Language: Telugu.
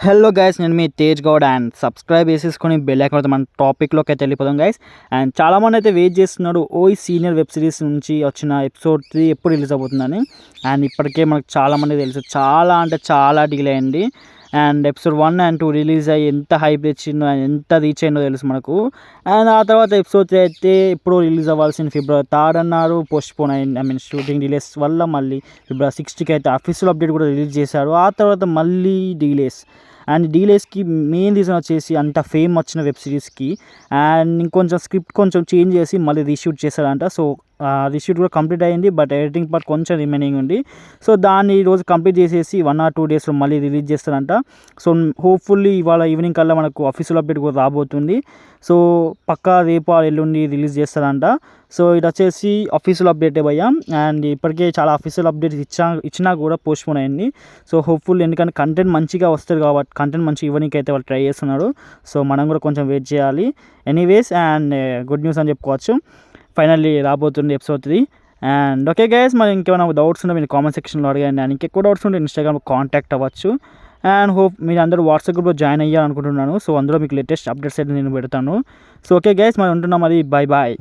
హలో గైస్, నేను మీ తేజ్ గౌడ్ అండ్ సబ్స్క్రైబ్ చేసేసుకొని బెల్ ఐకాన్ మన టాపిక్లోకి అయితే వెళ్ళిపోదాం గైస్. అండ్ చాలామంది అయితే వెయిట్ చేస్తున్నాడు ఓయ్ సీనియర్ వెబ్ సిరీస్ నుంచి వచ్చిన ఎపిసోడ్ 3 ఎప్పుడు రిలీజ్ అవుతుందని. అండ్ ఇప్పటికే మనకు చాలామంది తెలుసు, చాలా అంటే చాలా డిలే అయింది. అండ్ ఎపిసోడ్ 1 అండ్ 2 రిలీజ్ అయ్యి ఎంత హైప్ తెచ్చిందో అండ్ ఎంత రీచ్ అయిందో తెలుసు మనకు. అండ్ ఆ తర్వాత ఎపిసోడ్ 3 అయితే ఎప్పుడో రిలీజ్ అవ్వాల్సింది ఫిబ్రవరి 3 అన్నారు, పోస్ట్పోన్ అయింది. షూటింగ్ డిలేస్ వల్ల మళ్ళీ ఫిబ్రవరి 6కి అయితే అఫీషియల్ అప్డేట్ కూడా రిలీజ్ చేశారు. ఆ తర్వాత మళ్ళీ డిలేస్. అండ్ డీలేస్కి మెయిన్ రీజన్ వచ్చేసి అంత ఫేమ్ వచ్చిన వెబ్ సిరీస్కి అండ్ ఇంకొంచెం స్క్రిప్ట్ కొంచెం చేంజ్ చేసి మళ్ళీ రీషూట్ చేశారంట. సో రీషూట్ కూడా కంప్లీట్ అయ్యింది, బట్ ఎడిటింగ్ పార్ట్ కొంచెం రిమైనింగ్ ఉంది. సో దాన్ని ఈరోజు కంప్లీట్ చేసేసి 1 or 2 డేస్లో మళ్ళీ రిలీజ్ చేస్తారంట. సో హోప్ఫుల్లీ ఇవాళ ఈవినింగ్ కల్లా మనకు అఫీషియల్ అప్డేట్ కూడా రాబోతుంది. సో పక్కా రేపు ఆ ఎల్లుండి రిలీజ్ చేస్తారంట. సో ఇది వచ్చేసి అఫీషియల్ అప్డేటే భయ్యా. అండ్ ఇప్పటికే చాలా అఫీషియల్ అప్డేట్స్ ఇచ్చినా కూడా పోస్ట్పోన్ అయింది. సో హోప్ఫుల్, ఎందుకంటే కంటెంట్ మంచిగా వస్తుంది కాబట్టి, కంటెంట్ మంచిగా ఇవ్వడానికి అయితే వాళ్ళు ట్రై చేస్తున్నారు. సో మనం కూడా కొంచెం వెయిట్ చేయాలి. ఎనీవేస్, అండ్ గుడ్ న్యూస్ అని చెప్పుకోవచ్చు, ఫైనల్లీ రాబోతుంది ఎపిసోడ్ 3. అండ్ ఓకే గైస్, మరి ఇంకేమైనా డౌట్స్ ఉంటే మీరు కామెంట్ సెక్షన్లో అడగండి. అండ్ ఇంకెక్కువ డౌట్స్ ఉంటే ఇన్స్టాగ్రామ్లో కాంటాక్ట్ అవ్వచ్చు. అండ్ హోప్ మీరు అందరూ వాట్సాప్ గ్రూప్లో జాయిన్ అయ్యారనుకుంటున్నాను. సో అందులో మీకు లేటెస్ట్ అప్డేట్స్ అయితే నేను పెడతాను. సో ఓకే గైస్, మరి ఉంటున్నాం, మరి బాయ్ బాయ్.